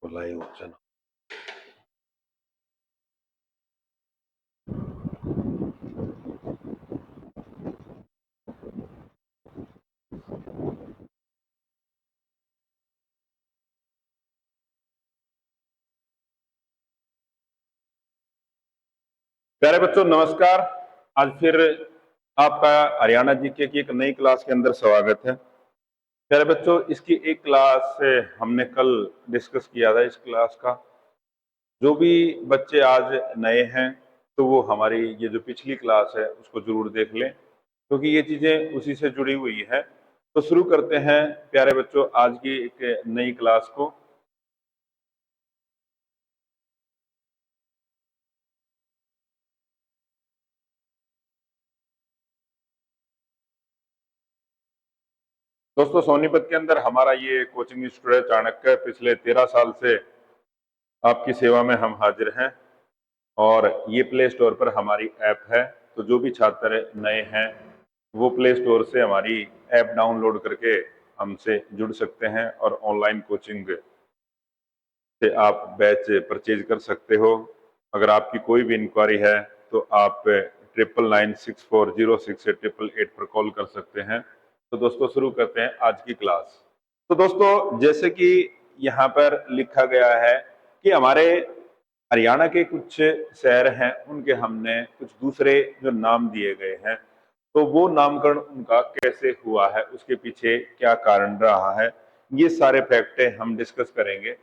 Live चलो। प्यारे बच्चों नमस्कार। आज फिर आपका हरियाणा जीके की एक नई क्लास के अंदर स्वागत है। प्यारे बच्चों, इसकी एक क्लास हमने कल डिस्कस किया था। इस क्लास का जो भी बच्चे आज नए हैं तो वो हमारी ये जो पिछली क्लास है उसको जरूर देख लें, क्योंकि ये चीजें उसी से जुड़ी हुई है। तो शुरू करते हैं प्यारे बच्चों आज की एक नई क्लास को। दोस्तों, सोनीपत के अंदर हमारा ये कोचिंग इंस्टीट्यूट है चाणक्य। पिछले 13 साल से आपकी सेवा में हम हाजिर हैं और ये प्ले स्टोर पर हमारी ऐप है। तो जो भी छात्र नए हैं वो प्ले स्टोर से हमारी ऐप डाउनलोड करके हमसे जुड़ सकते हैं और ऑनलाइन कोचिंग से आप बैच परचेज कर सकते हो। अगर आपकी कोई भी इंक्वायरी है तो आप 9996406888 से 888 पर कॉल कर सकते हैं। तो दोस्तों शुरू करते हैं आज की क्लास। तो दोस्तों, जैसे कि यहाँ पर लिखा गया है कि हमारे हरियाणा के कुछ शहर हैं, उनके हमने कुछ दूसरे जो नाम दिए गए हैं, तो वो नामकरण उनका कैसे हुआ है, उसके पीछे क्या कारण रहा है, ये सारे फैक्ट हम डिस्कस करेंगे।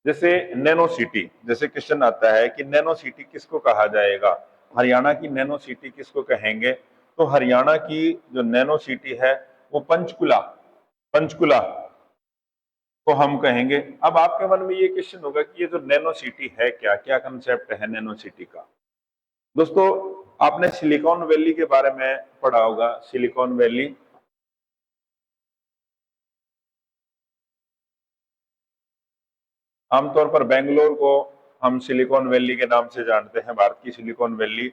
जैसे नैनो सिटी, जैसे क्वेश्चन आता है कि नैनो सिटी किसको कहा जाएगा, हरियाणा की नैनो सिटी किसको कहेंगे। तो हरियाणा की जो नैनो सिटी है वो पंचकुला पंचकुला को हम कहेंगे। अब आपके मन में ये क्वेश्चन होगा कि ये जो नैनो सिटी है क्या क्या कंसेप्ट है नैनो सिटी का। दोस्तों, आपने सिलिकॉन वैली के बारे में पढ़ा होगा। सिलिकॉन वैली आमतौर पर बेंगलोर को हम सिलिकॉन वैली के नाम से जानते हैं। भारत की सिलिकॉन वैली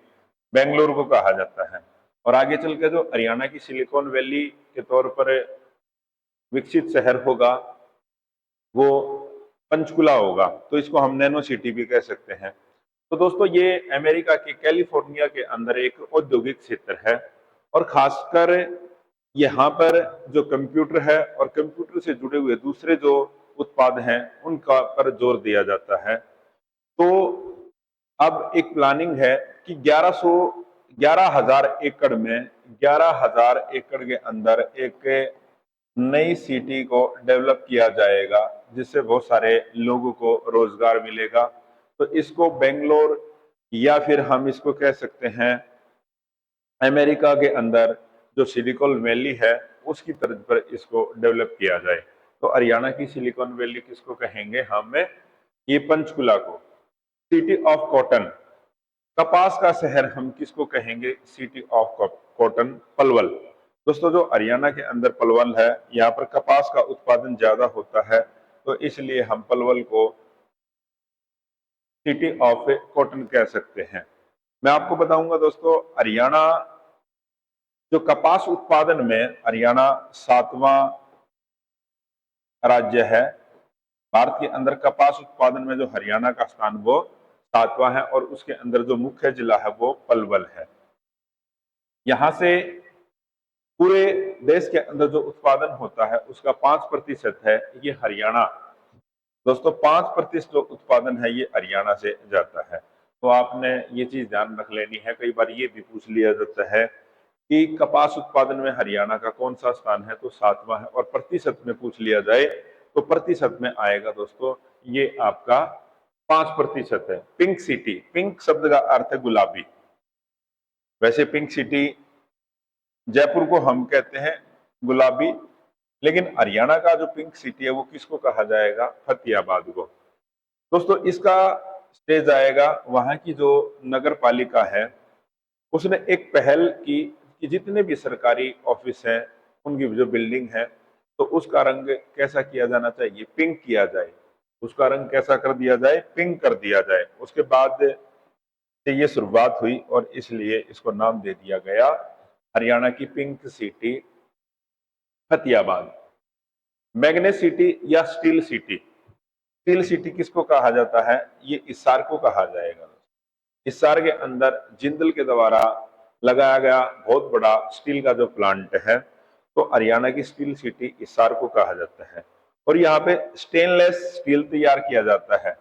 बेंगलोर को कहा जाता है। और आगे चल के जो हरियाणा की सिलिकॉन वैली के तौर पर विकसित शहर होगा वो पंचकुला होगा। तो इसको हम नैनो सिटी भी कह सकते हैं। तो दोस्तों, ये अमेरिका के कैलिफोर्निया के अंदर एक औद्योगिक क्षेत्र है और खासकर यहाँ पर जो कंप्यूटर है और कंप्यूटर से जुड़े हुए दूसरे जो उत्पाद हैं उनका पर जोर दिया जाता है। तो अब एक प्लानिंग है कि 11,000 एकड़ में 11,000 एकड़ के अंदर एक नई सिटी को डेवलप किया जाएगा, जिससे बहुत सारे लोगों को रोजगार मिलेगा। तो इसको बेंगलोर या फिर हम इसको कह सकते हैं अमेरिका के अंदर जो सिलिकॉन वैली है उसकी तर्ज पर इसको डेवलप किया जाए। तो हरियाणा की सिलिकॉन वैली किसको कहेंगे हम, ये पंचकुला को। सिटी ऑफ कॉटन, कपास का शहर हम किसको कहेंगे, सिटी ऑफ कॉटन, पलवल। दोस्तों, जो हरियाणा के अंदर पलवल है यहाँ पर कपास का उत्पादन ज्यादा होता है, तो इसलिए हम पलवल को सिटी ऑफ कॉटन कह सकते हैं। मैं आपको बताऊंगा दोस्तों, हरियाणा जो कपास उत्पादन में हरियाणा 7वां राज्य है। भारत के अंदर कपास उत्पादन में जो हरियाणा का स्थान वो 7वां है और उसके अंदर जो मुख्य जिला है वो पलवल है। यहाँ से पूरे देश के अंदर जो उत्पादन होता है उसका 5% है ये हरियाणा। दोस्तों, 5% जो उत्पादन है ये हरियाणा से जाता है। तो आपने ये चीज ध्यान रख लेनी है। कई बार ये भी पूछ लिया जाता है कि कपास उत्पादन में हरियाणा का कौन सा स्थान है, तो 7वां है। और प्रतिशत में पूछ लिया जाए तो प्रतिशत में आएगा दोस्तों ये आपका 5% है। पिंक सिटी, पिंक शब्द का अर्थ है गुलाबी। वैसे पिंक सिटी जयपुर को हम कहते हैं गुलाबी, लेकिन हरियाणा का जो पिंक सिटी है वो किसको कहा जाएगा, फतेहाबाद को। दोस्तों, इसका स्टेज आएगा वहां की जो नगर पालिका है उसने एक पहल की कि जितने भी सरकारी ऑफिस हैं उनकी जो बिल्डिंग है तो उसका रंग कैसा किया जाना चाहिए, पिंक किया जाए। उसका रंग कैसा कर दिया जाए, पिंक कर दिया जाए। उसके बाद से ये शुरुआत हुई और इसलिए इसको नाम दे दिया गया हरियाणा की pink city Fatehabad. Magnet city या स्टील सिटी, स्टील सिटी किसको कहा जाता है? ये हिसार को कहा जाएगा। हिसार के अंदर जिंदल के द्वारा लगाया गया बहुत बड़ा स्टील का जो प्लांट है, तो हरियाणा की स्टील सिटी हिसार को कहा जाता है। और यहाँ पे स्टेनलेस स्टील तैयार किया जाता है।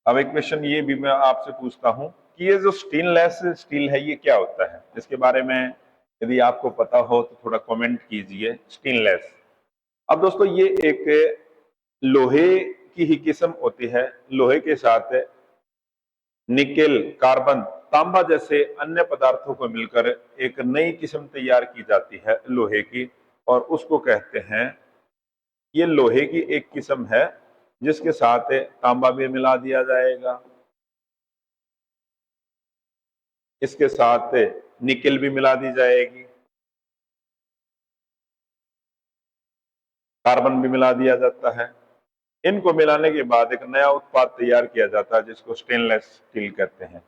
अब एक क्वेश्चन ये भी मैं आपसे पूछता हूं कि ये जो स्टेनलेस स्टील है ये क्या होता है? इसके बारे में यदि आपको पता हो तो थोड़ा कमेंट कीजिए। स्टेनलेस, अब दोस्तों ये एक लोहे की ही किस्म होती है। लोहे के साथ निकेल, कार्बन, तांबा जैसे अन्य पदार्थों को मिलकर एक नई किस्म तैयार की जाती है लोहे की, और उसको कहते हैं, ये लोहे की एक किस्म है जिसके साथ तांबा भी मिला दिया जाएगा, इसके साथ निकेल भी मिला दी जाएगी, कार्बन भी मिला दिया जाता है। इनको मिलाने के बाद एक नया उत्पाद तैयार किया जाता है जिसको स्टेनलेस स्टील कहते हैं।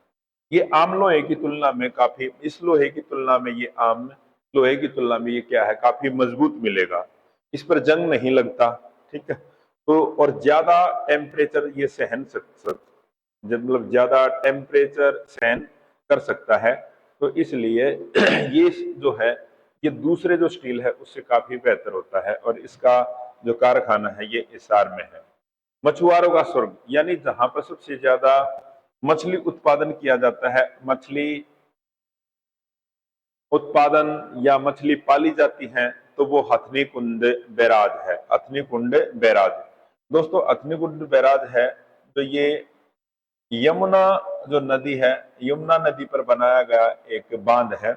ये आम लोहे की तुलना में काफी, इस लोहे की तुलना में ये आम लोहे की तुलना में ये क्या है, काफी मजबूत मिलेगा। इस पर जंग नहीं लगता, ठीक है। तो और ज्यादा टेम्परेचर ये सहन मतलब ज्यादा टेम्परेचर सहन कर सकता है। तो इसलिए ये जो है, ये दूसरे जो स्टील है उससे काफी बेहतर होता है, और इसका जो कारखाना है ये हिसार में है। मछुआरों का स्वर्ग, यानी जहां पर सबसे ज्यादा मछली उत्पादन किया जाता है, मछली उत्पादन या मछली पाली जाती है, तो वो हथनी कुंड बैराज है। हथनी कुंड बैराज दोस्तों, हथनी कुंड बैराज है तो ये यमुना जो नदी है, यमुना नदी पर बनाया गया एक बांध है।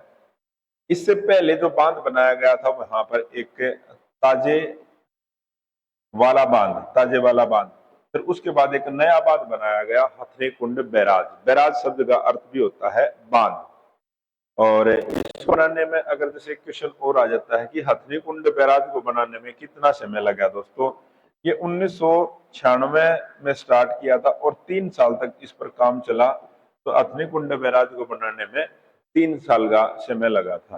इससे पहले जो बांध बनाया गया था वहां पर एक ताजे वाला बांध, ताजे वाला बांध, फिर उसके बाद एक नया बांध बनाया गया हथनी कुंड बैराज। बैराज शब्द का अर्थ भी होता है बांध। और इसको बनाने में अगर जैसे क्वेश्चन और आ जाता है कि हथनी कुंड बैराज को बनाने में कितना समय लगा दोस्तों, ये 1996 में स्टार्ट किया था और 3 साल तक इस पर काम चला। तो हथनी कुंड बैराज को बनाने में 3 साल का समय लगा था।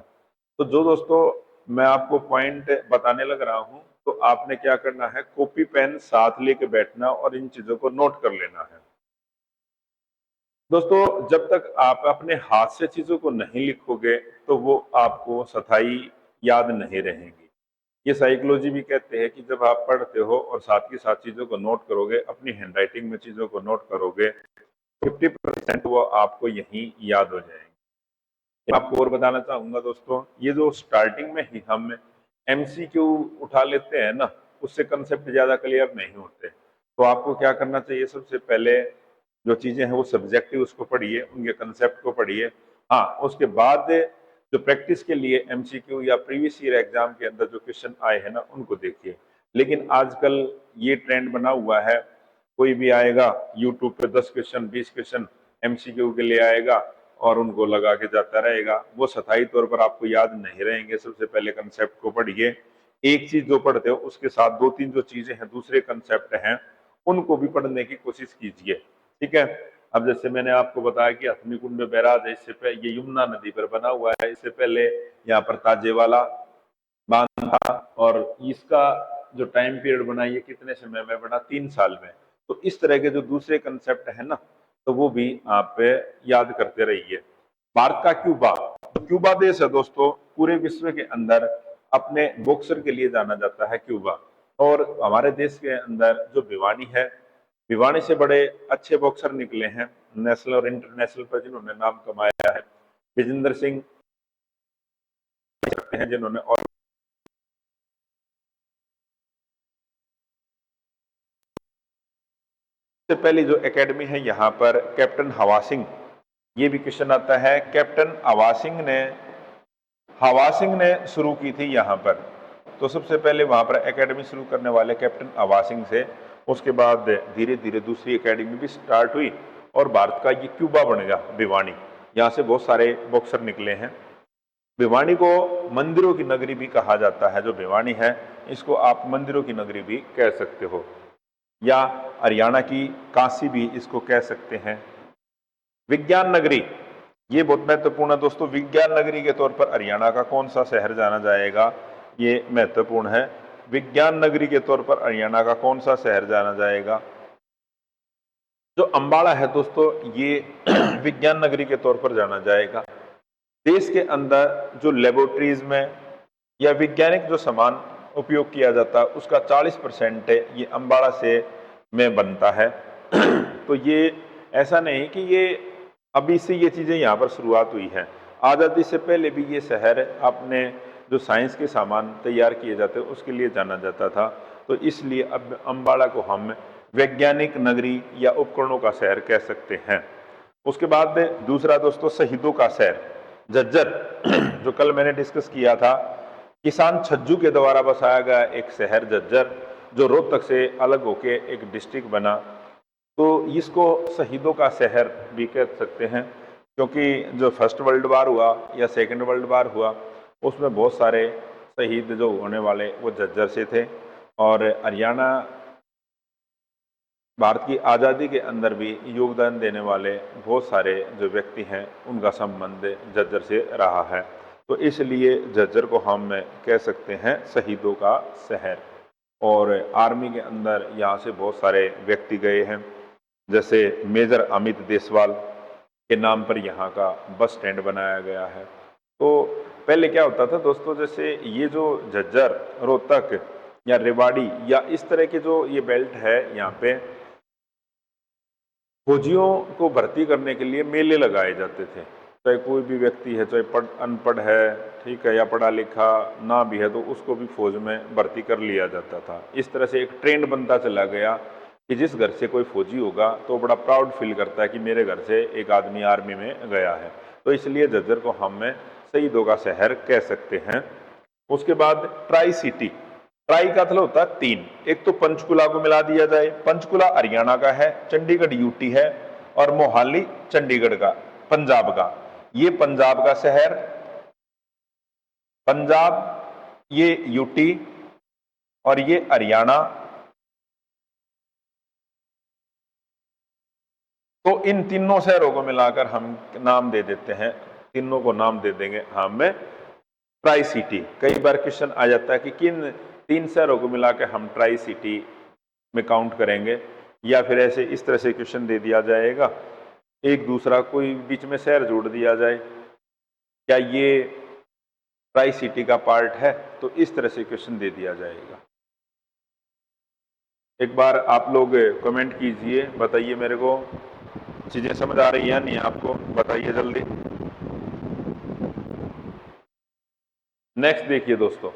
तो जो दोस्तों मैं आपको पॉइंट बताने लग रहा हूं, तो आपने क्या करना है, कॉपी पेन साथ लेके बैठना और इन चीजों को नोट कर लेना है। दोस्तों जब तक आप अपने हाथ से चीजों को नहीं लिखोगे तो वो आपको स्थायी याद नहीं रहेंगी। ये साइकोलॉजी भी कहते हैं कि जब आप पढ़ते हो और साथ के साथ चीजों को नोट करोगे, अपनी हैंडराइटिंग में चीजों को नोट करोगे, 50% वो आपको यही याद हो जाएंगे। आपको और बताना चाहूंगा दोस्तों, ये जो स्टार्टिंग में ही हम एमसीक्यू उठा लेते हैं ना, उससे कंसेप्ट ज्यादा क्लियर नहीं होते। तो आपको क्या करना चाहिए, सबसे पहले जो चीजें हैं वो सब्जेक्टिव उसको पढ़िए, उनके कंसेप्ट को पढ़िए। हाँ, उसके बाद जो प्रैक्टिस के लिए एमसीक्यू या प्रीवियस ईयर एग्जाम के अंदर जो क्वेश्चन आए हैं ना उनको देखिए। लेकिन आजकल ये ट्रेंड बना हुआ है, कोई भी आएगा यूट्यूब पे 10 क्वेश्चन 20 क्वेश्चन एमसीक्यू के लिए आएगा और उनको लगा के जाता रहेगा। वो स्थायी तौर पर आपको याद नहीं रहेंगे। सबसे पहले कंसेप्ट को पढ़िए। एक चीज जो पढ़ते हो उसके साथ 2-3 जो चीजें हैं, दूसरे कंसेप्ट हैं, उनको भी पढ़ने की कोशिश कीजिए, ठीक है। अब जैसे मैंने आपको बताया कि हथनी कुंड बैराज है, इससे पहले ये यमुना नदी पर बना हुआ है, इससे पहले यहाँ पर ताजेवाला बांध था, और इसका जो टाइम पीरियड बना ये कितने समय में बना, 3 साल में। तो इस तरह के जो दूसरे कंसेप्ट है ना, तो वो भी आप याद करते रहिए। भारत का क्यूबा, क्यूबा देश है दोस्तों, पूरे विश्व के अंदर अपने बॉक्सर के लिए जाना जाता है क्यूबा। और हमारे देश के अंदर जो भिवानी है, भिवानी से बड़े अच्छे बॉक्सर निकले हैं नेशनल और इंटरनेशनल पर, जिन्होंने नाम कमाया है। विजेंद्र सिंह हैं जिन्होंने, और सबसे पहली जो एकेडमी है यहाँ पर कैप्टन हवा सिंह, ये भी क्वेश्चन आता है, कैप्टन हवा सिंह ने शुरू की थी यहाँ पर। तो सबसे पहले वहां पर एकेडमी शुरू करने वाले कैप्टन हवा सिंह से, उसके बाद धीरे धीरे दूसरी एकेडमी भी स्टार्ट हुई और भारत का ये क्यूबा बन गया भिवानी। यहाँ से बहुत सारे बॉक्सर निकले हैं। भिवानी को मंदिरों की नगरी भी कहा जाता है। जो भिवानी है इसको आप मंदिरों की नगरी भी कह सकते हो, या हरियाणा की काशी भी इसको कह सकते हैं। विज्ञान नगरी, ये बहुत महत्वपूर्ण है दोस्तों। विज्ञान नगरी के तौर पर हरियाणा का कौन सा शहर जाना जाएगा, ये महत्वपूर्ण है। विज्ञान नगरी के तौर पर हरियाणा का कौन सा शहर जाना जाएगा? जो अंबाला है दोस्तों, ये विज्ञान नगरी के तौर पर जाना जाएगा। देश के अंदर जो लेबोरेटरीज में या वैज्ञानिक जो सामान उपयोग किया जाता है उसका 40% ये अंबाला से में बनता है। तो ये ऐसा नहीं कि ये अभी से ये चीज़ें यहाँ पर शुरुआत हुई है। आज़ादी से पहले भी ये शहर अपने जो साइंस के सामान तैयार किए जाते हैं उसके लिए जाना जाता था। तो इसलिए अब अंबाला को हम वैज्ञानिक नगरी या उपकरणों का शहर कह सकते हैं। उसके बाद दूसरा दोस्तों, शहीदों का शहर झज्जर, जो कल मैंने डिस्कस किया था, किसान छज्जू के द्वारा बसाया गया एक शहर झज्जर, जो रोहतक से अलग होके एक डिस्ट्रिक्ट बना। तो इसको शहीदों का शहर भी कह सकते हैं, क्योंकि जो फर्स्ट वर्ल्ड वार हुआ या सेकेंड वर्ल्ड वार हुआ उसमें बहुत सारे शहीद जो होने वाले वो झज्जर से थे। और हरियाणा भारत की आज़ादी के अंदर भी योगदान देने वाले बहुत सारे जो व्यक्ति हैं उनका संबंध झज्जर से रहा है। तो इसलिए झज्जर को हम कह सकते हैं शहीदों का शहर। और आर्मी के अंदर यहाँ से बहुत सारे व्यक्ति गए हैं, जैसे मेजर अमित देसवाल के नाम पर यहाँ का बस स्टैंड बनाया गया है। तो पहले क्या होता था दोस्तों, जैसे ये जो झज्जर, रोहतक या रेवाड़ी या इस तरह के जो ये बेल्ट है, यहाँ पे फौजियों को भर्ती करने के लिए मेले लगाए जाते थे। चाहे कोई भी व्यक्ति है, चाहे अनपढ़ है, ठीक है, या पढ़ा लिखा ना भी है, तो उसको भी फौज में भर्ती कर लिया जाता था। इस तरह से एक ट्रेंड बनता चला गया कि जिस घर से कोई फौजी होगा तो बड़ा प्राउड फील करता है कि मेरे घर से एक आदमी आर्मी में गया है। तो इसलिए झज्जर को हम शहीदों का शहर कह सकते हैं। उसके बाद ट्राई सिटी, ट्राई का मतलब होता है 3। एक तो पंचकुला को मिला दिया जाए, पंचकुला हरियाणा का है, चंडीगढ़ यूटी है, और मोहाली चंडीगढ़ का, पंजाब का। ये पंजाब का शहर, पंजाब, ये यूटी और ये हरियाणा। तो इन तीनों शहरों को मिलाकर हम नाम दे देते हैं, तीनों को नाम दे देंगे हम ट्राई सिटी। कई बार क्वेश्चन आ जाता है कि किन 3 शहरों को मिलाकर हम ट्राई सिटी में काउंट करेंगे, या फिर ऐसे इस तरह से क्वेश्चन दे दिया जाएगा, एक दूसरा कोई बीच में शहर जोड़ दिया जाए, क्या ये ट्राई सिटी का पार्ट है? तो इस तरह से क्वेश्चन दे दिया जाएगा। एक बार आप लोग कमेंट कीजिए, बताइए मेरे को चीजें समझ आ रही है नहीं आपको, बताइए जल्दी। नेक्स्ट देखिए दोस्तों,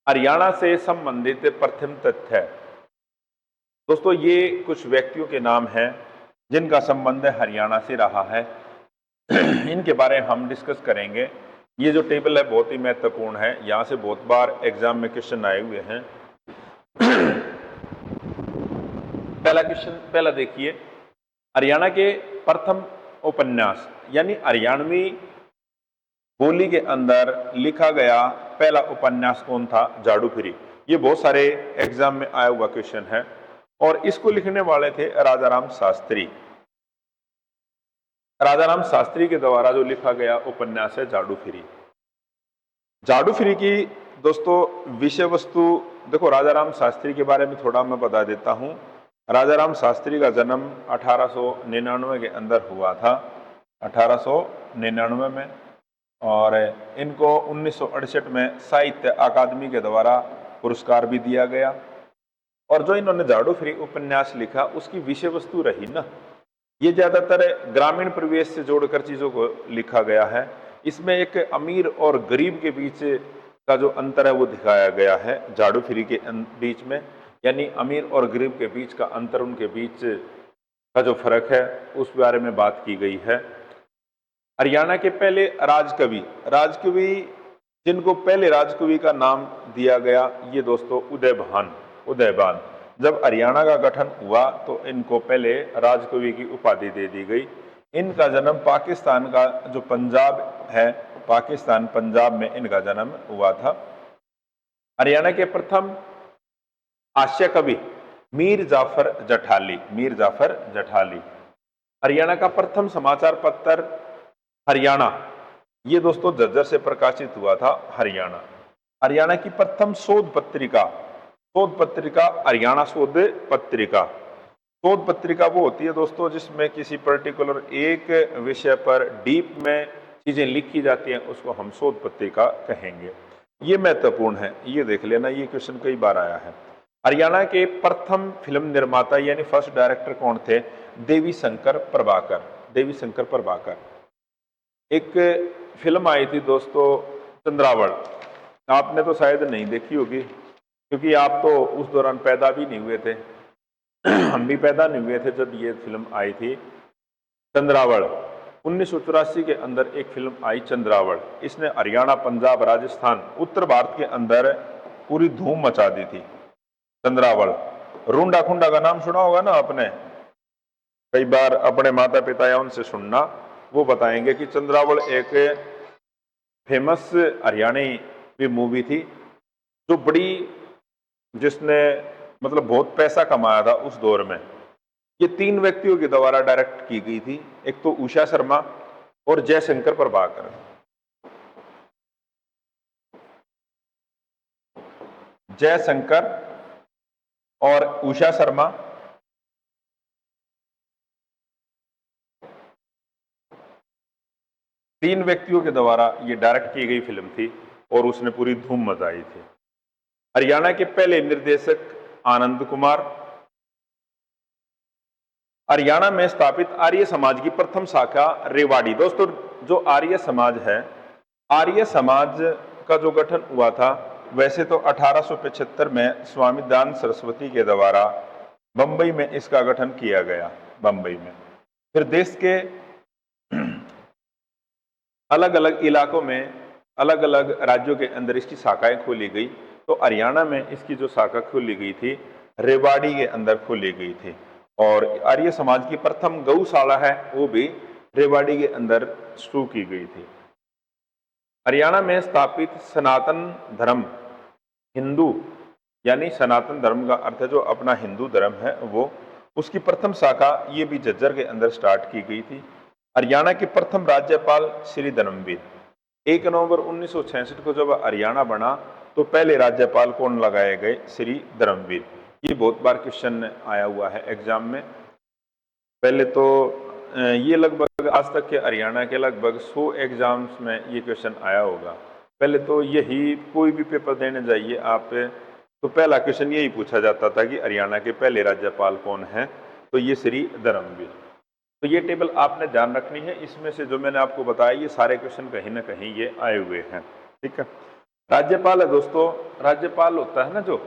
हरियाणा से संबंधित प्रथम तथ्य। दोस्तों ये कुछ व्यक्तियों के नाम हैं जिनका संबंध हरियाणा से रहा है। इनके बारे में हम डिस्कस करेंगे। ये जो टेबल है बहुत ही महत्वपूर्ण है, यहाँ से बहुत बार एग्जाम में क्वेश्चन आए हुए हैं। पहला क्वेश्चन, पहला देखिए, हरियाणा के प्रथम उपन्यास यानी हरियाणवी बोली के अंदर लिखा गया पहला उपन्यास कौन था? झाड़ू फिरी। ये बहुत सारे एग्जाम में आया हुआ क्वेश्चन है, और इसको लिखने वाले थे राजाराम शास्त्री। राजाराम शास्त्री के द्वारा जो लिखा गया उपन्यास है झाड़ू फिरी। झाड़ू फिरी की दोस्तों विषय वस्तु देखो, राजाराम शास्त्री के बारे में थोड़ा मैं बता देता हूं। राजाराम शास्त्री का जन्म 1899 के अंदर हुआ था, 1899 में, और इनको 1968 में साहित्य अकादमी के द्वारा पुरस्कार भी दिया गया। और जो इन्होंने झाड़ू फिरी उपन्यास लिखा उसकी विषय वस्तु रही ना, ये ज्यादातर ग्रामीण परिवेश से जोड़कर चीजों को लिखा गया है। इसमें एक अमीर और गरीब के बीच का जो अंतर है वो दिखाया गया है झाड़ू फिरी के बीच में, यानी अमीर और गरीब के बीच का अंतर, उनके बीच का जो फर्क है उस बारे में बात की गई है। हरियाणा के पहले राजकवि, राजकवि जिनको पहले राजकवि का नाम दिया गया, ये दोस्तों उदयभान। जब हरियाणा का गठन हुआ तो इनको पहले राजकवि की उपाधि दे दी गई। इनका जन्म पाकिस्तान का जो पंजाब है, पाकिस्तान पंजाब में इनका जन्म हुआ था। हरियाणा के प्रथम हास्य कवि मीर जाफर जठाली, मीर जाफर जठाली। हरियाणा का प्रथम समाचार पत्र हरियाणा, ये दोस्तों झज्जर से प्रकाशित हुआ था, हरियाणा। हरियाणा की प्रथम शोध पत्रिका हरियाणा शोध पत्रिका। शोध पत्रिका वो होती है दोस्तों जिसमें किसी पर्टिकुलर एक विषय पर डीप में चीजें लिखी जाती हैं, उसको हम शोध पत्रिका कहेंगे। ये महत्वपूर्ण है, ये देख लेना, ये क्वेश्चन कई बार आया है। हरियाणा के प्रथम फिल्म निर्माता यानी फर्स्ट डायरेक्टर कौन थे? देवी शंकर प्रभाकर। देवी शंकर प्रभाकर। एक फिल्म आई थी दोस्तों चंद्रावल, आपने तो शायद नहीं देखी होगी क्योंकि आप तो उस दौरान पैदा भी नहीं हुए थे। हम भी पैदा नहीं हुए थे जब ये फिल्म आई थी चंद्रावल। 1984 के अंदर एक फिल्म आई चंद्रावल। इसने हरियाणा, पंजाब, राजस्थान, उत्तर भारत के अंदर पूरी धूम मचा दी थी। चंद्रावल। रूंडा खुंडा का नाम सुना होगा ना आपने, कई बार अपने माता पिता या उनसे सुनना, वो बताएंगे कि चंद्रावल एक फेमस हरियाणवी मूवी थी जो बड़ी, जिसने मतलब बहुत पैसा कमाया था उस दौर में। ये 3 व्यक्तियों के द्वारा डायरेक्ट की गई थी, एक तो उषा शर्मा और जयशंकर प्रभाकर। जयशंकर और उषा शर्मा, तीन व्यक्तियों के द्वारा ये डायरेक्ट की गई फिल्म थी और उसने पूरी धूम मचाई थी। हरियाणा के पहले निर्देशक आनंद कुमार। हरियाणा में स्थापित आर्य समाज की प्रथम शाखा रेवाड़ी। दोस्तों जो आर्य समाज है, आर्य समाज का जो गठन हुआ था वैसे तो 1875 में स्वामी दयानंद सरस्वती के द्वारा बंबई में इसका गठन किया गया, बंबई में। फिर देश के अलग अलग इलाकों में, अलग अलग राज्यों के अंदर इसकी शाखाएं खोली गई। तो हरियाणा में इसकी जो शाखा खोली गई थी रेवाड़ी के अंदर खोली गई थी। और आर्य समाज की प्रथम गौशाला है वो भी रेवाड़ी के अंदर शुरू की गई थी। हरियाणा में स्थापित सनातन धर्म, हिंदू यानी सनातन धर्म का अर्थ है जो अपना हिंदू धर्म है वो, उसकी प्रथम शाखा ये भी झज्जर के अंदर स्टार्ट की गई थी। हरियाणा के प्रथम राज्यपाल श्री धर्मवीर। 1 नवंबर 1966 को जब हरियाणा बना तो पहले राज्यपाल कौन लगाए गए? श्री धर्मवीर। ये बहुत बार क्वेश्चन आया हुआ है एग्जाम में। पहले तो ये लगभग आज तक के हरियाणा के लगभग 100 एग्जाम्स में ये क्वेश्चन आया होगा। पहले तो यही, कोई भी पेपर देने जाइए आप तो पहला क्वेश्चन यही पूछा जाता था कि हरियाणा के पहले राज्यपाल कौन है, तो ये श्री धर्मवीर। तो ये टेबल आपने ध्यान रखनी है, इसमें से जो मैंने आपको बताया ये सारे क्वेश्चन कहीं ना कहीं ये आए हुए हैं। ठीक है। राज्यपाल है दोस्तों, राज्यपाल होता है ना जो,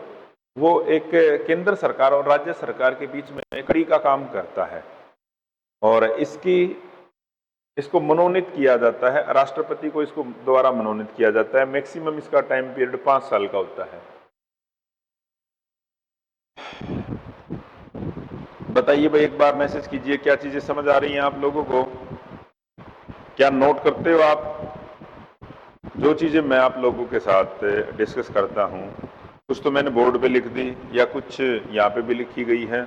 वो एक केंद्र सरकार और राज्य सरकार के बीच में एक कड़ी का काम करता है और इसको मनोनीत किया जाता है, राष्ट्रपति को इसको द्वारा मनोनीत किया जाता है। मैक्सिमम इसका टाइम पीरियड 5 साल का होता है। बताइए भाई, एक बार मैसेज कीजिए क्या चीजें समझ आ रही हैं आप लोगों को, क्या नोट करते हो आप? जो चीजें मैं आप लोगों के साथ डिस्कस करता हूं कुछ तो मैंने बोर्ड पे लिख दी या कुछ यहाँ पे भी लिखी गई है,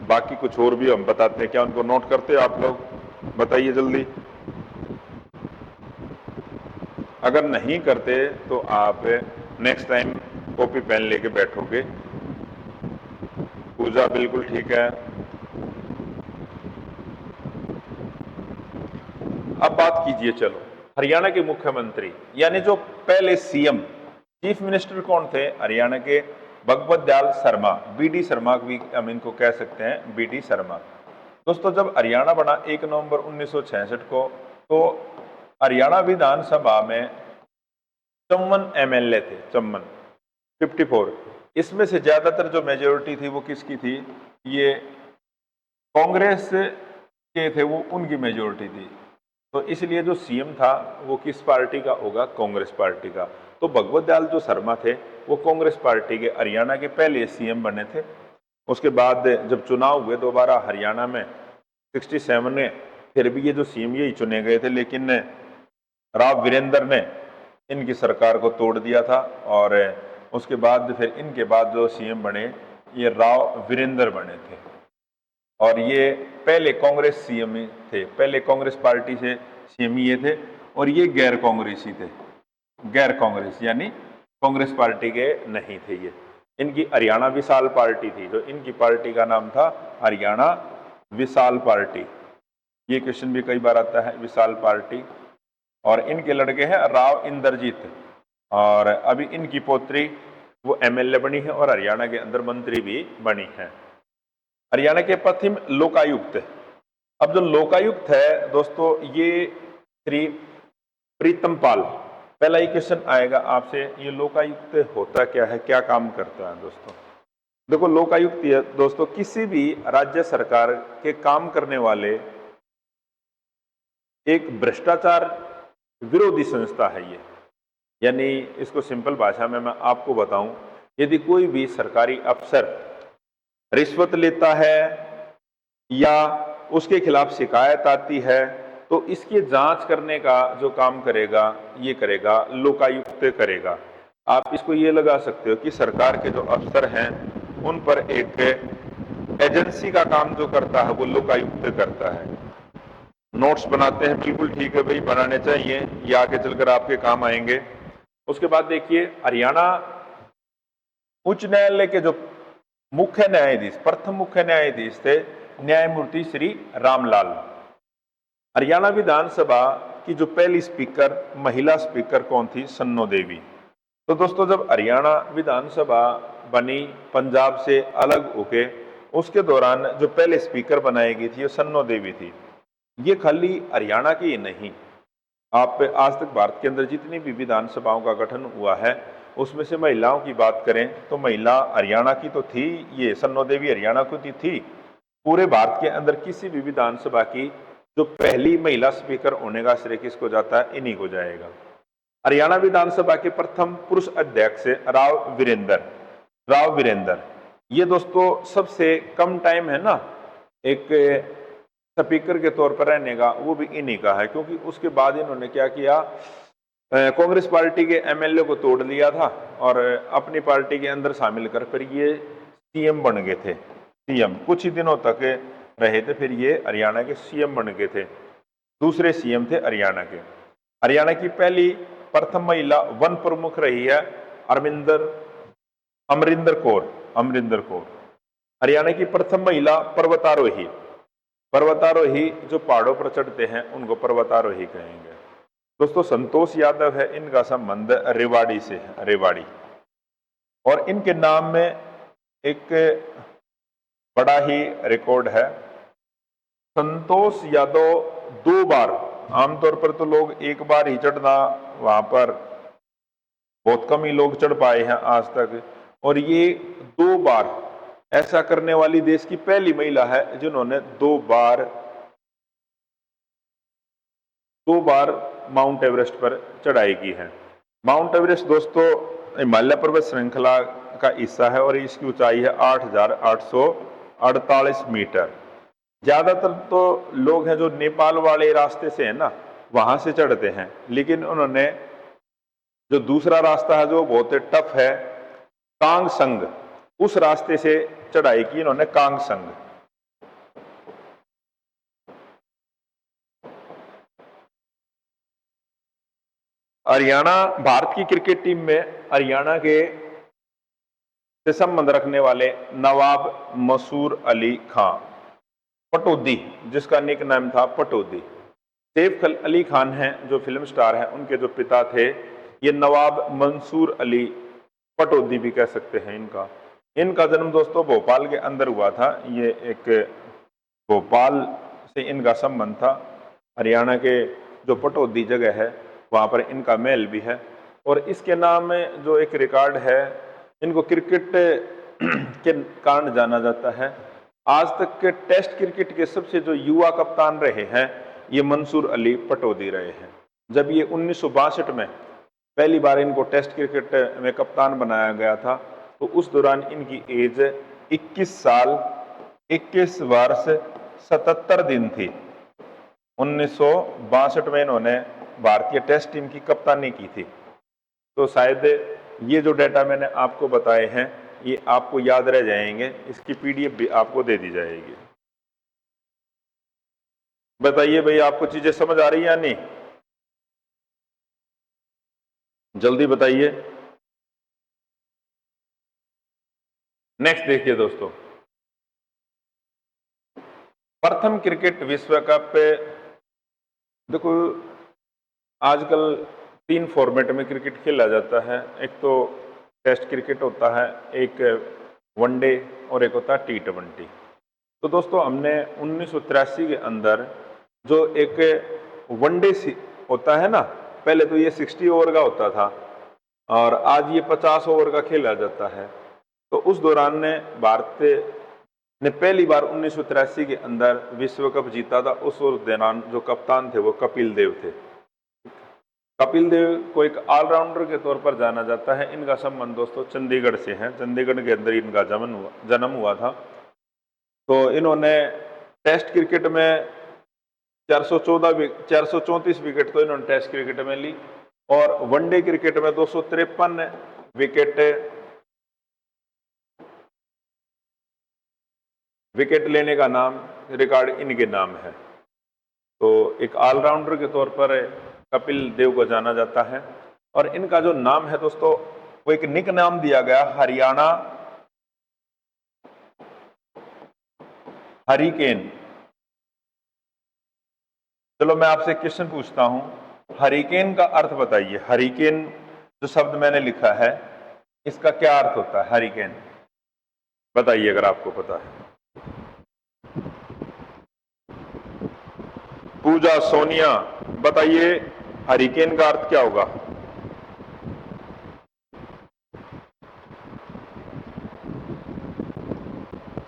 बाकी कुछ और भी हम बताते हैं, क्या उनको नोट करते हो आप लोग? बताइए जल्दी। अगर नहीं करते तो आप नेक्स्ट टाइम कॉपी पेन लेके बैठोगे। पूजा बिल्कुल ठीक है। अब बात कीजिए, चलो हरियाणा के मुख्यमंत्री यानी जो पहले सीएम, चीफ मिनिस्टर कौन थे हरियाणा के? भगवत दयाल शर्मा, बीडी शर्मा भी हम इनको कह सकते हैं, बीडी शर्मा। दोस्तों जब हरियाणा बना 1 नवंबर 1966 को, तो हरियाणा विधानसभा में 54 एमएलए थे, 54। इसमें से ज्यादातर जो मेजोरिटी थी वो किसकी थी? ये कांग्रेस के थे, वो उनकी मेजोरिटी थी। तो इसलिए जो सीएम था वो किस पार्टी का होगा? कांग्रेस पार्टी का। तो भगवत दयाल जो शर्मा थे वो कांग्रेस पार्टी के हरियाणा के पहले सीएम बने थे। उसके बाद जब चुनाव हुए दोबारा हरियाणा में 67 में, फिर भी ये जो सीएम यही चुने गए थे, लेकिन राव वीरेंद्र ने इनकी सरकार को तोड़ दिया था और उसके बाद फिर इनके बाद जो सीएम बने ये राव वीरेंद्र बने थे और ये पहले कांग्रेस सीएम थे, पहले कांग्रेस पार्टी से सीएम ये थे और ये गैर कांग्रेसी थे। गैर कांग्रेस यानी कांग्रेस पार्टी के नहीं थे ये। इनकी हरियाणा विशाल पार्टी थी, जो इनकी पार्टी का नाम था हरियाणा विशाल पार्टी। ये क्वेश्चन भी कई बार आता है, विशाल पार्टी। और इनके लड़के हैं राव इंद्रजीत, और अभी इनकी पोत्री वो एमएलए बनी है और हरियाणा के अंदर मंत्री भी बनी है। हरियाणा के प्रथम लोकायुक्त, अब जो लोकायुक्त है दोस्तों, ये श्री प्रीतम पाल। पहला ही क्वेश्चन आएगा आपसे, ये लोकायुक्त होता क्या है, क्या काम करता है दोस्तों। देखो लोकायुक्त दोस्तों किसी भी राज्य सरकार के काम करने वाले एक भ्रष्टाचार विरोधी संस्था है ये। यानी इसको सिंपल भाषा में मैं आपको बताऊं, यदि कोई भी सरकारी अफसर रिश्वत लेता है या उसके खिलाफ शिकायत आती है, तो इसकी जांच करने का जो काम करेगा ये करेगा लोकायुक्त करेगा। आप इसको ये लगा सकते हो कि सरकार के जो अफसर हैं उन पर एक एजेंसी का काम जो करता है वो लोकायुक्त करता है। नोट्स बनाते हैं, बिल्कुल ठीक है भाई, बनाने चाहिए, ये आगे चलकर आपके काम आएंगे। उसके बाद देखिए, हरियाणा उच्च न्यायालय के जो मुख्य न्यायाधीश, प्रथम मुख्य न्यायाधीश थे न्यायमूर्ति श्री रामलाल। हरियाणा विधानसभा की जो पहली स्पीकर महिला स्पीकर कौन थी, सन्नो देवी। तो दोस्तों जब हरियाणा विधानसभा बनी पंजाब से अलग होके, उसके दौरान जो पहले स्पीकर बनाई गई थी वो सन्नो देवी थी। ये खाली हरियाणा की ही नहीं, आप आज तक भारत के अंदर जितनी भी विधानसभाओं का गठन हुआ है उसमें से महिलाओं की बात करें तो महिला हरियाणा की तो थी, ये सन्नो देवी हरियाणा की थी। पूरे भारत के अंदर किसी भी विधानसभा की जो पहली महिला स्पीकर होने का श्रेय किसको जाता है, इन्हीं को जाएगा। हरियाणा विधानसभा के प्रथम पुरुष अध्यक्ष राव वीरेंद्र। ये दोस्तों सबसे कम टाइम है ना एक स्पीकर के तौर पर रहने का, वो भी इन्हीं का है, क्योंकि उसके बाद इन्होंने क्या किया, कांग्रेस पार्टी के एमएलए को तोड़ लिया था और अपनी पार्टी के अंदर शामिल कर फिर ये सीएम बन गए थे। सीएम कुछ ही दिनों तक रहे थे, फिर ये हरियाणा के सीएम बन गए थे, दूसरे सीएम थे हरियाणा के। हरियाणा की पहली प्रथम महिला वन प्रमुख रही है अमरिंदर कौर। हरियाणा की प्रथम महिला पर्वतारोही जो पहाड़ों पर चढ़ते हैं उनको पर्वतारोही कहेंगे। दोस्तों संतोष यादव है, इनका संबंध रेवाड़ी से है, रेवाड़ी। और इनके नाम में एक बड़ा ही रिकॉर्ड है, संतोष यादव 2 बार, आमतौर पर तो लोग एक बार ही चढ़ना, वहां पर बहुत कम ही लोग चढ़ पाए हैं आज तक, और ये 2 बार ऐसा करने वाली देश की पहली महिला है जिन्होंने 2 बार माउंट एवरेस्ट पर चढ़ाई की है। माउंट एवरेस्ट दोस्तों हिमालय पर्वत श्रृंखला का हिस्सा है और इसकी ऊंचाई है 8,848 मीटर। ज्यादातर तो लोग हैं जो नेपाल वाले रास्ते से है ना वहां से चढ़ते हैं, लेकिन उन्होंने जो दूसरा रास्ता है जो बहुत टफ है, कांगसंग, उस रास्ते से चढ़ाई की इन्होंने, कांगसंग। हरियाणा भारत की क्रिकेट टीम में हरियाणा के से संबंध रखने वाले नवाब मसूर अली खां पटौदी, जिसका निक नाम था पटौदी। सैफ अली खान हैं जो फिल्म स्टार हैं, उनके जो पिता थे ये नवाब मंसूर अली पटौदी भी कह सकते हैं इनका जन्म दोस्तों भोपाल के अंदर हुआ था। ये एक भोपाल से इनका संबंध था। हरियाणा के जो पटौदी जगह है वहाँ पर इनका महल भी है। और इसके नाम में जो एक रिकॉर्ड है, इनको क्रिकेट के कारण जाना जाता है। आज तक के टेस्ट क्रिकेट के सबसे जो युवा कप्तान रहे हैं ये मंसूर अली पटौदी रहे हैं। जब ये 1962 में पहली बार इनको टेस्ट क्रिकेट में कप्तान बनाया गया था तो उस दौरान इनकी एज 21 साल 21 वर्ष 77 दिन थी। 1962 में इन्होंने भारतीय टेस्ट टीम की कप्तानी की थी। तो शायद ये जो डेटा मैंने आपको बताए हैं ये आपको याद रह जाएंगे, इसकी पीडीएफ भी आपको दे दी जाएगी। बताइए भाई आपको चीजें समझ आ रही है या नहीं, जल्दी बताइए। नेक्स्ट देखिए दोस्तों, प्रथम क्रिकेट विश्व कप। देखो, आजकल 3 फॉर्मेट में क्रिकेट खेला जाता है। एक तो टेस्ट क्रिकेट होता है, एक वनडे और एक होता है T20। तो दोस्तों, हमने 1983 के अंदर जो एक वनडे होता है ना, पहले तो ये 60 ओवर का होता था और आज ये 50 ओवर का खेला जाता है। तो उस दौरान ने भारत ने पहली बार 1983 के अंदर विश्व कप जीता था। उस दौरान जो कप्तान थे वो कपिल देव थे। कपिल देव को एक ऑलराउंडर के तौर पर जाना जाता है। इनका संबंध दोस्तों चंडीगढ़ से है, चंडीगढ़ के अंदर इनका जन्म हुआ था। तो इन्होंने टेस्ट क्रिकेट में 434 विकेट तो इन्होंने टेस्ट क्रिकेट में ली और वनडे क्रिकेट में 253 विकेट लेने का नाम रिकॉर्ड इनके नाम है। तो एक ऑलराउंडर के तौर पर कपिल देव को जाना जाता है और इनका जो नाम है दोस्तों, वो एक निक नाम दिया गया, हरियाणा हरिकेन। चलो मैं आपसे क्वेश्चन पूछता हूं, हरिकेन का अर्थ बताइए। हरिकेन जो शब्द मैंने लिखा है, इसका क्या अर्थ होता है? हरिकेन बताइए अगर आपको पता है। पूजा, सोनिया, बताइए हरिकेन का अर्थ क्या होगा?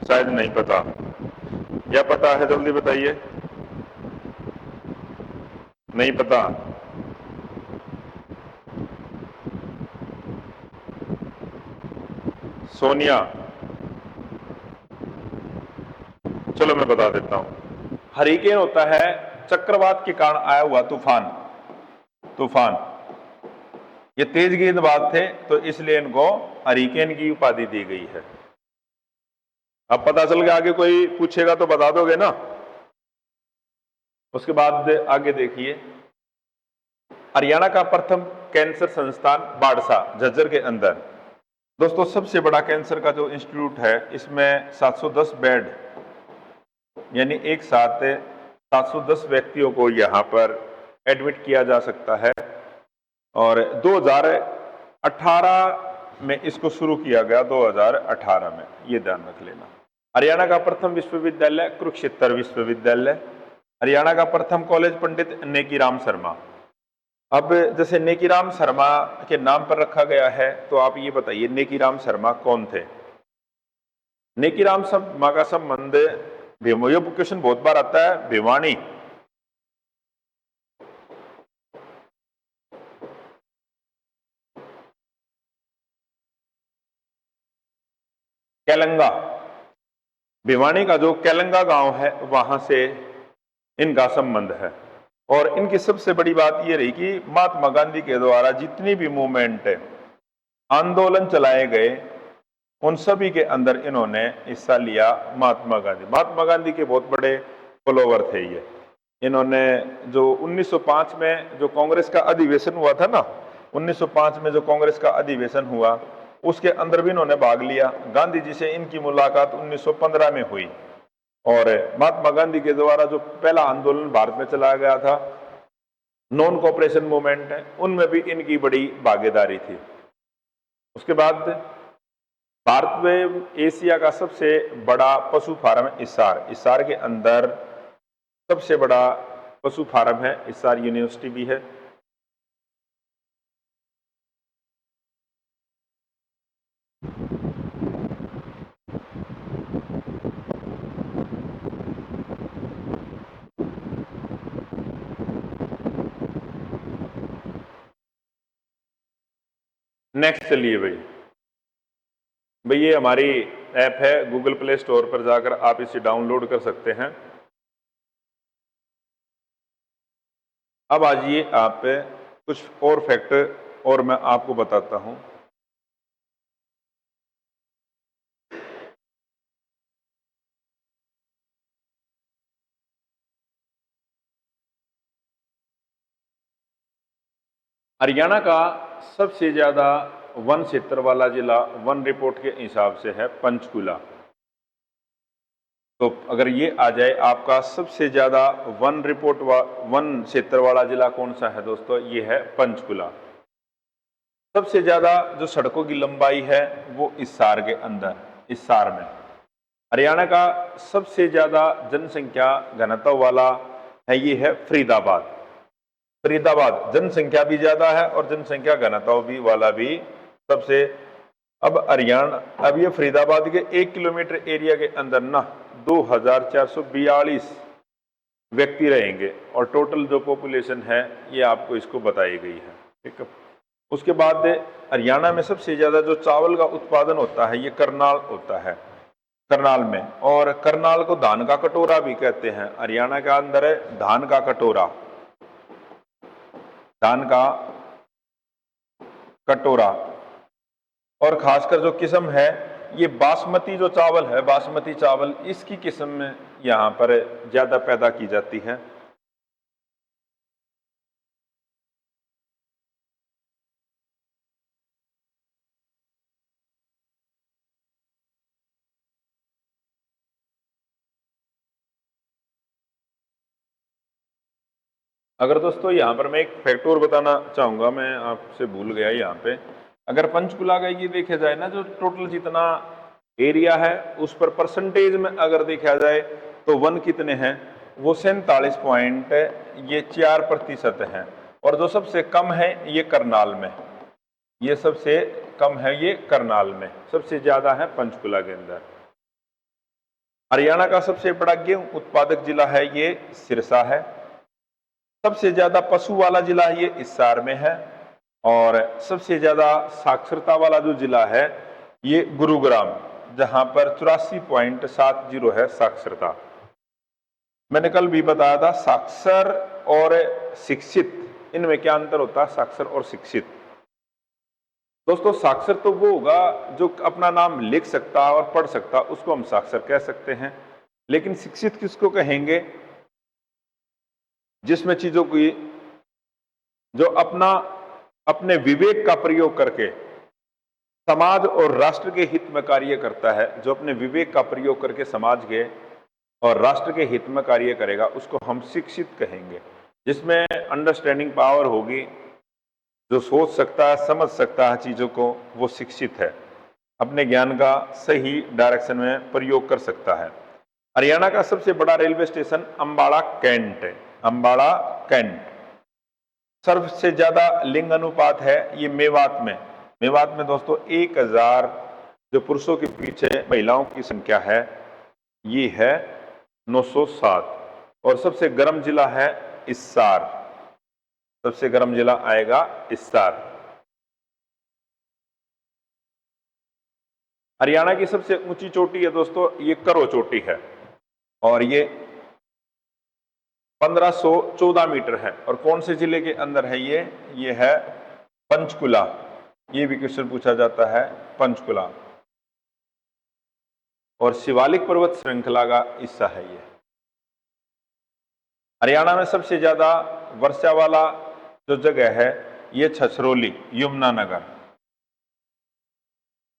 शायद नहीं पता, या पता है? जल्दी बताइए। नहीं पता? सोनिया, चलो मैं बता देता हूं। हरिकेन होता है चक्रवात के कारण आया हुआ तूफान। तूफान ये तेज गेंदबाज थे तो इसलिए इनको हरिकेन की उपाधि दी गई है। अब पता चल गया, आगे कोई पूछेगा तो बता दोगे ना? उसके बाद आगे देखिए, हरियाणा का प्रथम कैंसर संस्थान बाड़सा झज्जर के अंदर। दोस्तों, सबसे बड़ा कैंसर का जो इंस्टीट्यूट है, इसमें 710 बेड, यानी एक साथ 710 व्यक्तियों को यहाँ पर एडमिट किया जा सकता है और 2018 में इसको शुरू किया गया, 2018 में, ये ध्यान रख लेना। हरियाणा का प्रथम विश्वविद्यालय कुरुक्षेत्र विश्वविद्यालय। हरियाणा का प्रथम कॉलेज पंडित नेकीराम शर्मा। अब जैसे नेकीराम शर्मा के नाम पर रखा गया है, तो आप ये बताइए नेकीराम शर्मा कौन थे? नेकीराम शर्मा का संबंध, ये क्वेश्चन बहुत बार आता है, भिवानी, केलंगा, भिवानी का जो केलंगा गांव है वहां से इनका संबंध है। और इनकी सबसे बड़ी बात यह रही कि महात्मा गांधी के द्वारा जितनी भी मूवमेंट आंदोलन चलाए गए, उन सभी के अंदर इन्होंने हिस्सा लिया। महात्मा गांधी के बहुत बड़े फॉलोवर थे ये। इन्होंने जो 1905 में जो कांग्रेस का अधिवेशन हुआ था ना, 1905 में जो कांग्रेस का अधिवेशन हुआ, उसके अंदर भी इन्होंने भाग लिया। गांधी जी से इनकी मुलाकात 1915 में हुई और महात्मा गांधी के द्वारा जो पहला आंदोलन भारत में चलाया गया था, नॉन कोऑपरेशन मूवमेंट है, उनमें भी इनकी बड़ी भागीदारी थी। उसके बाद भारत में एशिया का सबसे बड़ा पशु फार्म है इसार। इसार के अंदर सबसे बड़ा पशु फार्म है, इसार यूनिवर्सिटी भी है। नेक्स्ट चलिए भाई ये हमारी ऐप है, गूगल प्ले स्टोर पर जाकर आप इसे डाउनलोड कर सकते हैं। अब आइए आप कुछ और फैक्ट और मैं आपको बताता हूं। हरियाणा का सबसे ज्यादा वन क्षेत्र वाला जिला वन रिपोर्ट के हिसाब से है पंचकुला। तो अगर ये आ जाए आपका सबसे ज्यादा वन क्षेत्र वाला जिला कौन सा है दोस्तों, ये है पंचकुला। सबसे ज्यादा जो सड़कों की लंबाई है वो इस्सार के अंदर, इस्सार में। हरियाणा का सबसे ज्यादा जनसंख्या घनत्व वाला है, ये है फरीदाबाद। फरीदाबाद जनसंख्या भी ज्यादा है और जनसंख्या घनत्व भी वाला भी सबसे। अब ये फरीदाबाद के 1 किलोमीटर एरिया के अंदर ना 2442 व्यक्ति रहेंगे और टोटल जो पॉपुलेशन है ये आपको इसको बताई गई है, ठीक है। उसके बाद हरियाणा में सबसे ज्यादा जो चावल का उत्पादन होता है ये करनाल होता है, करनाल में। और करनाल को धान का कटोरा भी कहते हैं। हरियाणा का अंदर है धान का कटोरा, धान का कटोरा। और खासकर जो किस्म है ये बासमती जो चावल है, बासमती चावल, इसकी किस्म में यहाँ पर ज्यादा पैदा की जाती है। अगर दोस्तों यहाँ पर मैं एक फैक्ट और बताना चाहूंगा, मैं आपसे भूल गया यहाँ पे। अगर पंचकुला का ये देखा जाए ना, जो टोटल जितना एरिया है उस पर परसेंटेज में अगर देखा जाए तो वन कितने हैं, वो 47.4% है। और जो सबसे कम है ये करनाल में, ये सबसे कम है ये करनाल में, सबसे ज्यादा है पंचकुला के अंदर। हरियाणा का सबसे बड़ा गेहूं उत्पादक जिला है ये सिरसा है। सबसे ज्यादा पशु वाला जिला ये इस्सार में है। और सबसे ज्यादा साक्षरता वाला जो जिला है ये गुरुग्राम, जहां पर 84.70 है साक्षरता। मैंने कल भी बताया था साक्षर और शिक्षित, इनमें क्या अंतर होता है, साक्षर और शिक्षित। दोस्तों साक्षर तो वो होगा जो अपना नाम लिख सकता और पढ़ सकता, उसको हम साक्षर कह सकते हैं। लेकिन शिक्षित किसको कहेंगे, जिसमें चीजों की जो अपने विवेक का प्रयोग करके समाज और राष्ट्र के हित में कार्य करता है, जो अपने विवेक का प्रयोग करके समाज के और राष्ट्र के हित में कार्य करेगा, उसको हम शिक्षित कहेंगे। जिसमें अंडरस्टैंडिंग पावर होगी, जो सोच सकता है, समझ सकता है चीजों को, वो शिक्षित है, अपने ज्ञान का सही डायरेक्शन में प्रयोग कर सकता है। हरियाणा का सबसे बड़ा रेलवे स्टेशन अंबाला कैंट है, अंबाला कैंट। सबसे ज्यादा लिंग अनुपात है ये मेवात में। मेवात में दोस्तों 1000 जो पुरुषों के पीछे महिलाओं की संख्या है ये है 907। और सबसे गर्म जिला है इस्सार, सबसे गर्म जिला आएगा इस्सार। हरियाणा की सबसे ऊंची चोटी है दोस्तों ये करो चोटी है और ये 1514 मीटर है। और कौन से जिले के अंदर है ये है पंचकुला। ये भी क्वेश्चन पूछा जाता है, पंचकुला। और शिवालिक पर्वत श्रृंखला का हिस्सा है ये। हरियाणा में सबसे ज्यादा वर्षा वाला जो जगह है ये छछरौली, यमुनानगर।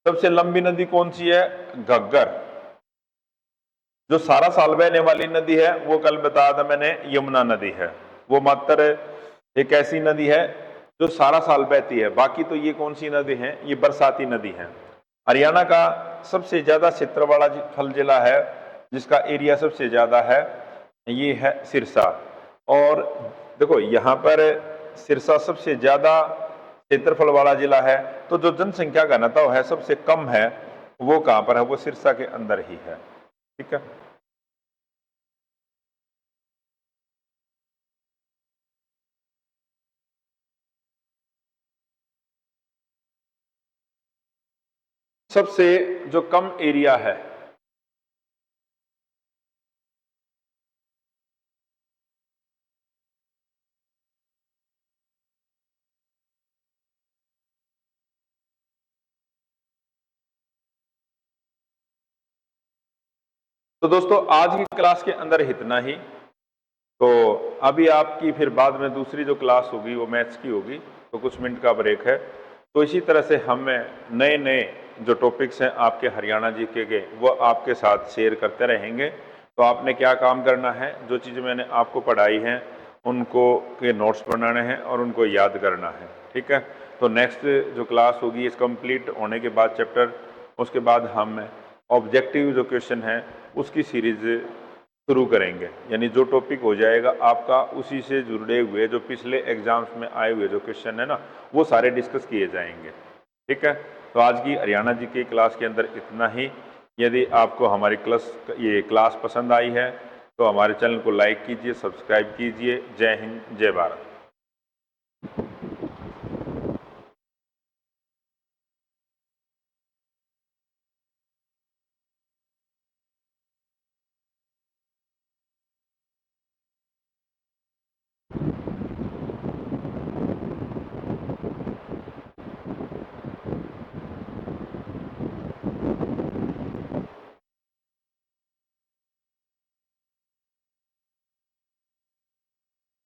सबसे लंबी नदी कौन सी है, घग्गर। जो सारा साल बहने वाली नदी है वो कल बताया था मैंने, यमुना नदी है। वो मात्र एक ऐसी नदी है जो सारा साल बहती है, बाकी तो ये कौन सी नदी है, ये बरसाती नदी है। हरियाणा का सबसे ज्यादा क्षेत्र वाला फल जिला है जिसका एरिया सबसे ज्यादा है, ये है सिरसा। और देखो यहाँ पर सिरसा सबसे ज्यादा क्षेत्रफल वाला जिला है, तो जो जनसंख्या घनत्व है सबसे कम है वो कहां पर है, वो सिरसा के अंदर ही है, ठीक है। सबसे जो कम एरिया है तो दोस्तों आज की क्लास के अंदर इतना ही। तो अभी आपकी फिर बाद में दूसरी जो क्लास होगी वो मैथ्स की होगी, तो कुछ मिनट का ब्रेक है। तो इसी तरह से हम नए नए जो टॉपिक्स हैं आपके हरियाणा जीके के वो आपके साथ शेयर करते रहेंगे। तो आपने क्या काम करना है, जो चीज़ें मैंने आपको पढ़ाई हैं उनको के नोट्स बनाने हैं और उनको याद करना है, ठीक है। तो नेक्स्ट जो क्लास होगी इस कंप्लीट होने के बाद चैप्टर, उसके बाद हम ऑब्जेक्टिव जो क्वेश्चन है उसकी सीरीज शुरू करेंगे। यानी जो टॉपिक हो जाएगा आपका उसी से जुड़े हुए जो पिछले एग्जाम्स में आए हुए जो क्वेश्चन है ना वो सारे डिस्कस किए जाएंगे, ठीक है। तो आज की हरियाणा जी की क्लास के अंदर इतना ही। यदि आपको हमारी क्लास पसंद आई है तो हमारे चैनल को लाइक कीजिए, सब्सक्राइब कीजिए। जय हिंद, जय भारत।